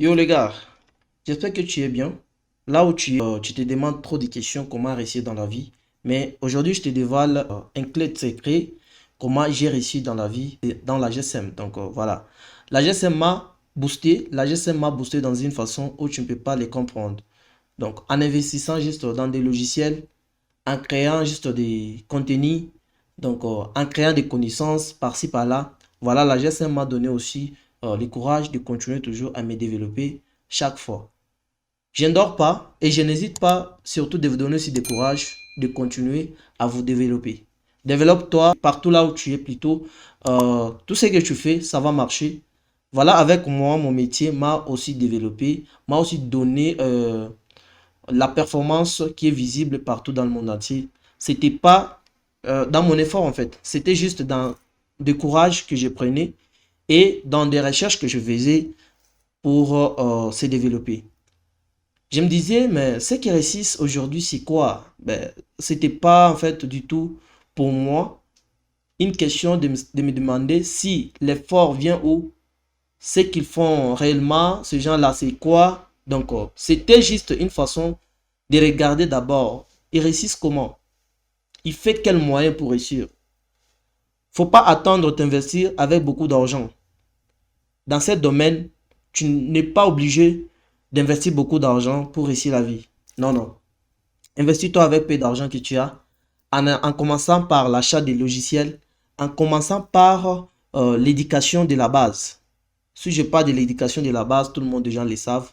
Yo les gars, j'espère que tu es bien. Là où tu es, tu te demandes trop de questions, comment réussir dans la vie. Mais aujourd'hui, je te dévoile un clé de secret, comment j'ai réussi dans la vie, et dans la GSM. Donc voilà. La GSM m'a boosté, la GSM m'a boosté dans une façon où tu ne peux pas les comprendre. Donc en investissant juste dans des logiciels, en créant juste des contenus, donc en créant des connaissances par-ci par-là. Voilà, la GSM m'a donné aussi le courage de continuer toujours à me développer chaque fois. Je ne dors pas et je n'hésite pas surtout de vous donner aussi du courage de continuer à vous développer. Développe-toi partout là où tu es plutôt. Tout ce que tu fais, ça va marcher. Voilà, avec moi, mon métier m'a aussi développé, m'a aussi donné la performance qui est visible partout dans le monde entier. C'était pas dans mon effort en fait, c'était juste dans du courage que je prenais et dans des recherches que je faisais pour se développer. Je me disais, mais ceux qui réussissent aujourd'hui, c'est quoi? Ben, c'était pas en fait du tout pour moi une question de me demander si l'effort vient où, ce qu'ils font réellement, ces gens-là, c'est quoi? Donc, c'était juste une façon de regarder d'abord, ils réussissent comment? Il fait quel moyen pour réussir? Faut pas attendre d'investir avec beaucoup d'argent. Dans ce domaine, tu n'es pas obligé d'investir beaucoup d'argent pour réussir la vie. Non, non. Investis-toi avec peu d'argent que tu as en commençant par l'achat des logiciels, en commençant par l'éducation de la base. Si je parle de l'éducation de la base, tout le monde déjà le savent.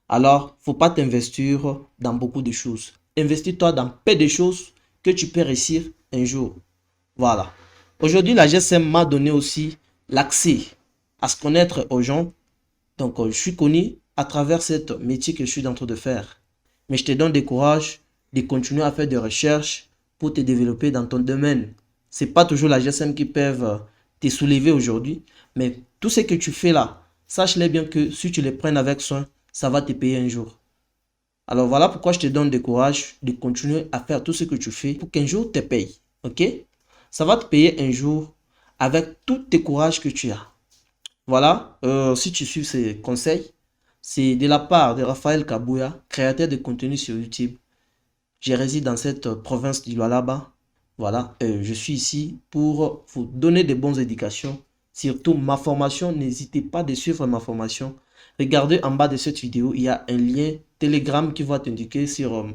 Alors, faut pas t'investir dans beaucoup de choses. Investis-toi dans peu de choses que tu peux réussir un jour. Voilà. Aujourd'hui, la GSM m'a donné aussi l'accès à se connaître aux gens. Donc, je suis connu à travers ce métier que je suis en train de faire. Mais je te donne du courage de continuer à faire des recherches pour te développer dans ton domaine. C'est pas toujours la GSM qui peuvent te soulever aujourd'hui, mais tout ce que tu fais là, sache-les bien que si tu les prends avec soin, ça va te payer un jour. Alors voilà pourquoi je te donne du courage de continuer à faire tout ce que tu fais pour qu'un jour te paye. Ok? Ça va te payer un jour avec tout tes courage que tu as. Voilà, si tu suis ces conseils, c'est de la part de Raphaël Kabouya, créateur de contenu sur YouTube. Je réside dans cette province du Lualaba. Voilà, je suis ici pour vous donner de bonnes éducations. Surtout ma formation, n'hésitez pas de suivre ma formation. Regardez en bas de cette vidéo, il y a un lien Telegram qui va t'indiquer sur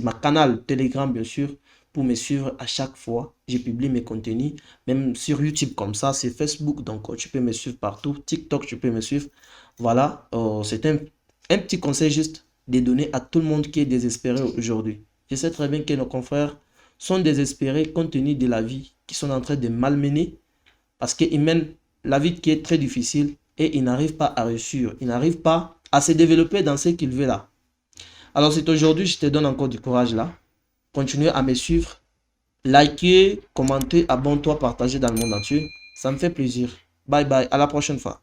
ma canal Telegram, bien sûr, pour me suivre à chaque fois. Je publie mes contenus, même sur YouTube comme ça, c'est Facebook, donc tu peux me suivre partout. TikTok, tu peux me suivre. Voilà, c'est un petit conseil juste de donner à tout le monde qui est désespéré aujourd'hui. Je sais très bien que nos confrères sont désespérés compte tenu de la vie qu'ils sont en train de malmener parce qu'ils mènent la vie qui est très difficile et ils n'arrivent pas à réussir. Ils n'arrivent pas à se développer dans ce qu'ils veulent là. Alors c'est aujourd'hui, je te donne encore du courage là. Continue à me suivre. Likez, commentez, abonne-toi, partagez dans le monde entier. Ça me fait plaisir. Bye bye, à la prochaine fois.